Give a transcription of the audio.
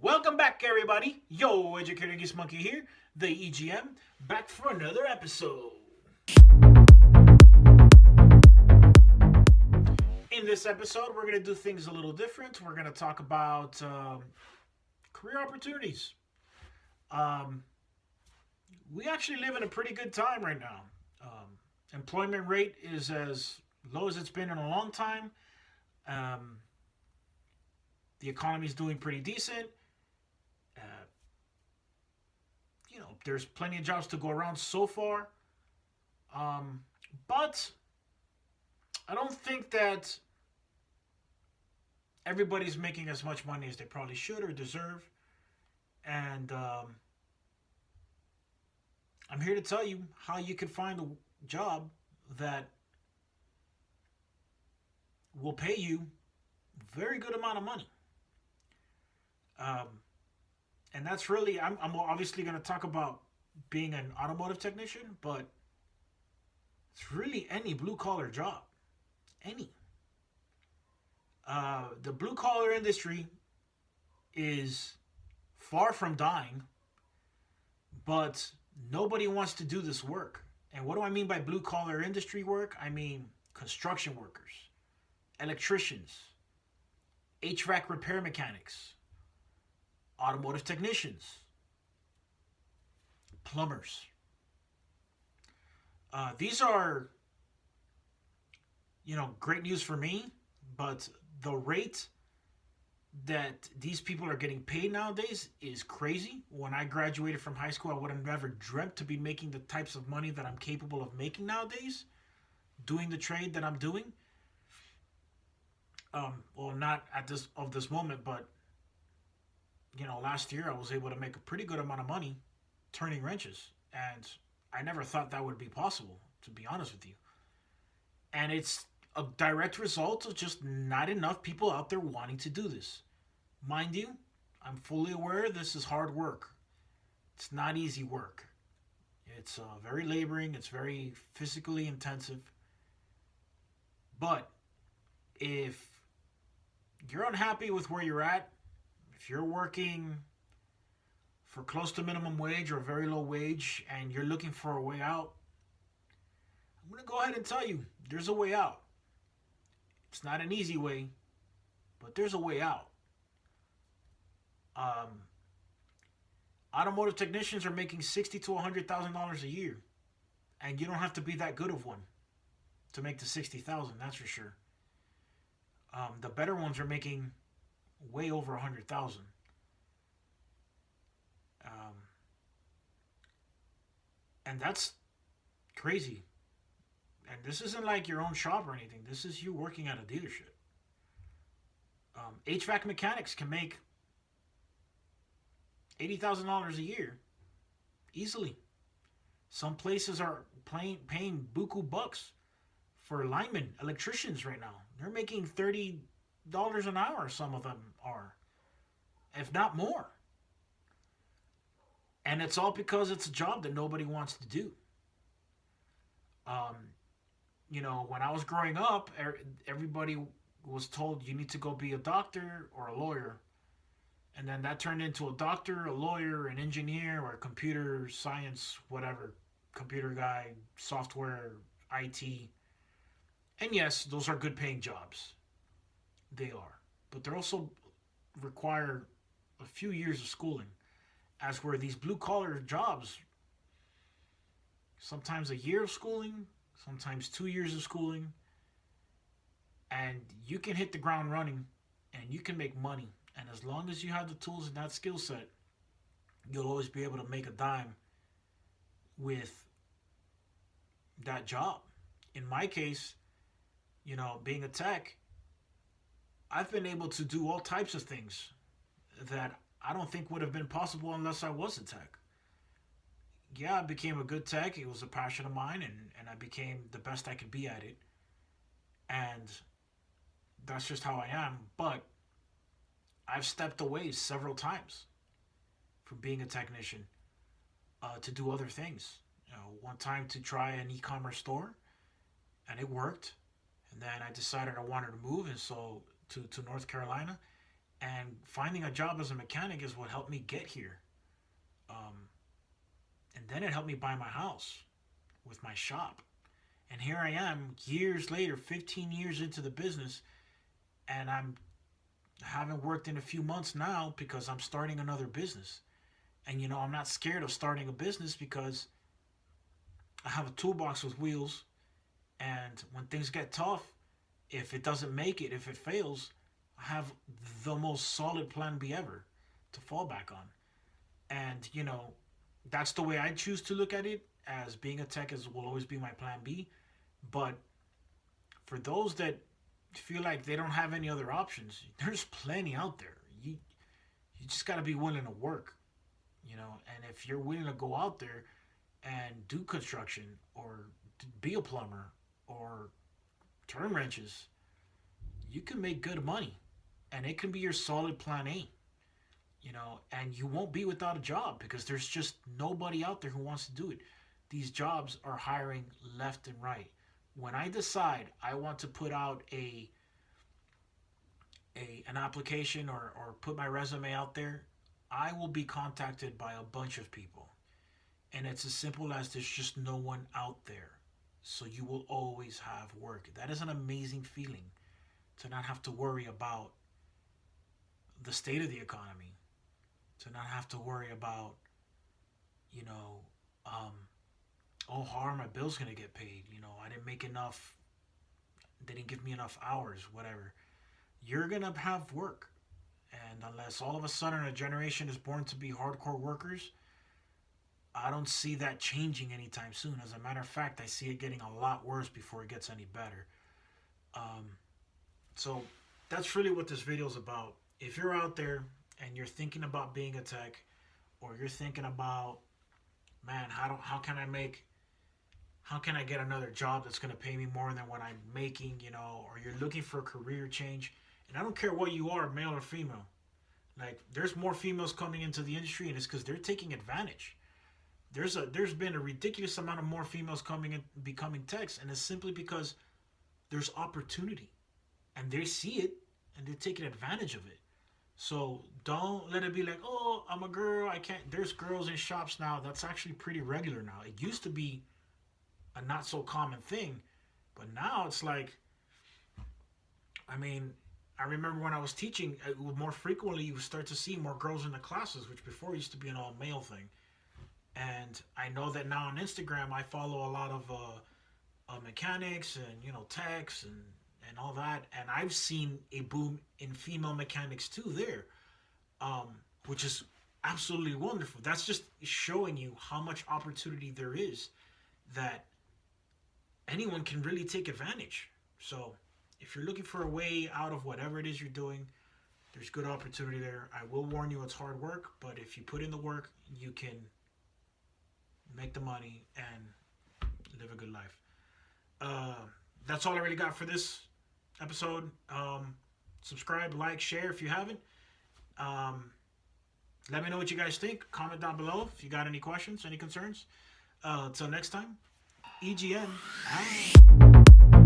Welcome back, everybody. Yo, Educator Geese Monkey here, the EGM, back for another episode. In this episode, we're going to do things a little different. We're going to talk about career opportunities. Um, we actually live in a pretty good time right now. Employment rate is as low as it's been in a long time. Um, the economy is doing pretty decent. Uh, there's plenty of jobs to go around so far. But I don't think that everybody's making as much money as they probably should or deserve. And I'm here to tell you how you can find a job that will pay you a very good amount of money. Um, and that's really, I'm obviously going to talk about being an automotive technician, but it's really any blue collar job. Any. The blue collar industry is far from dying, but nobody wants to do this work. And what do I mean by blue collar industry work? I mean construction workers, electricians, HVAC repair mechanics, automotive technicians, plumbers. These are, great news for me, but the rate that these people are getting paid nowadays is crazy. When I graduated from high school, I would have never dreamt to be making the types of money that I'm capable of making nowadays, doing the trade that I'm doing. Well, not at this moment, but last year I was able to make a pretty good amount of money turning wrenches, and I never thought that would be possible, to be honest with you. And it's a direct result of just not enough people out there wanting to do this. Mind you, I'm fully aware this is hard work. It's not easy work. It's very laboring, it's very physically intensive. But if you're unhappy with where you're at, if you're working for close to minimum wage or very low wage and you're looking for a way out, I'm going to go ahead and tell you there's a way out. It's not an easy way, but there's a way out. Automotive technicians are making $60,000 to $100,000 a year, and you don't have to be that good of one to make the $60,000. That's for sure. The better ones are making way over $100,000. And that's crazy. And this isn't like your own shop or anything. This is you working at a dealership. HVAC mechanics can make $80,000 a year easily. Some places are paying buku bucks for linemen, electricians right now. They're making $30 an hour. Some of them are, if not more. And it's all because it's a job that nobody wants to do. Um, when I was growing up, everybody was told you need to go be a doctor or a lawyer. And then that turned into a doctor, a lawyer, an engineer, or a computer science, whatever, computer guy, software, IT. And yes, those are good paying jobs. They are. But they also require a few years of schooling. As where these blue collar jobs, sometimes a year of schooling, sometimes 2 years of schooling, and you can hit the ground running and you can make money. And as long as you have the tools and that skill set, you'll always be able to make a dime with that job. In my case, being a tech, I've been able to do all types of things that I don't think would have been possible unless I was a tech. Yeah, I became a good tech. It was a passion of mine, and I became the best I could be at it. And that's just how I am. But I've stepped away several times from being a technician to do other things. One time to try an e-commerce store, and it worked. And then I decided I wanted to move, and so to North Carolina, And finding a job as a mechanic is what helped me get here. Um, and then it helped me buy my house with my shop. And here I am, years later, 15 years into the business, and I haven't worked in a few months now because I'm starting another business. And I'm not scared of starting a business because I have a toolbox with wheels. And when things get tough, if it doesn't make it, if it fails, I have the most solid plan B ever to fall back on. And that's the way I choose to look at it. As being a tech is will always be my plan B. But for those that feel like they don't have any other options, there's plenty out there. You just got to be willing to work, And if you're willing to go out there and do construction or be a plumber or turn wrenches, you can make good money, and it can be your solid plan A. And you won't be without a job because there's just nobody out there who wants to do it. These jobs are hiring left and right. When I decide I want to put out an application or put my resume out there, I will be contacted by a bunch of people. And it's as simple as there's just no one out there. So you will always have work. That is an amazing feeling, to not have to worry about the state of the economy, to not have to worry about, you know, um, oh, how are my bills going to get paid? I didn't make enough, they didn't give me enough hours, whatever. You're going to have work. And unless all of a sudden a generation is born to be hardcore workers, I don't see that changing anytime soon. As a matter of fact, I see it getting a lot worse before it gets any better. Um, so that's really what this video is about. If you're out there and you're thinking about being a tech, or you're thinking about, man, how can I get another job that's going to pay me more than what I'm making, or you're looking for a career change, and I don't care what you are, male or female. Like, there's more females coming into the industry, and it's because they're taking advantage. There's been a ridiculous amount of more females coming in becoming techs, and it's simply because there's opportunity, and they see it, and they're taking advantage of it. So don't let it be like, oh, I'm a girl, I can't. There's girls in shops now. That's actually pretty regular now. It used to be a not so common thing, but now it's like, I mean, I remember when I was teaching, more frequently you would start to see more girls in the classes, which before used to be an all male thing. And I know that now on Instagram I follow a lot of mechanics and techs and all that, and I've seen a boom in female mechanics too there, which is absolutely wonderful. That's just showing you how much opportunity there is, that anyone can really take advantage. So if you're looking for a way out of whatever it is you're doing, there's good opportunity there. I will warn you, it's hard work, but if you put in the work, you can make the money and live a good life. That's all I really got for this episode. Subscribe, like, share if you haven't. Let me know what you guys think. Comment down below if you got any questions, any concerns. Until next time, EGN out.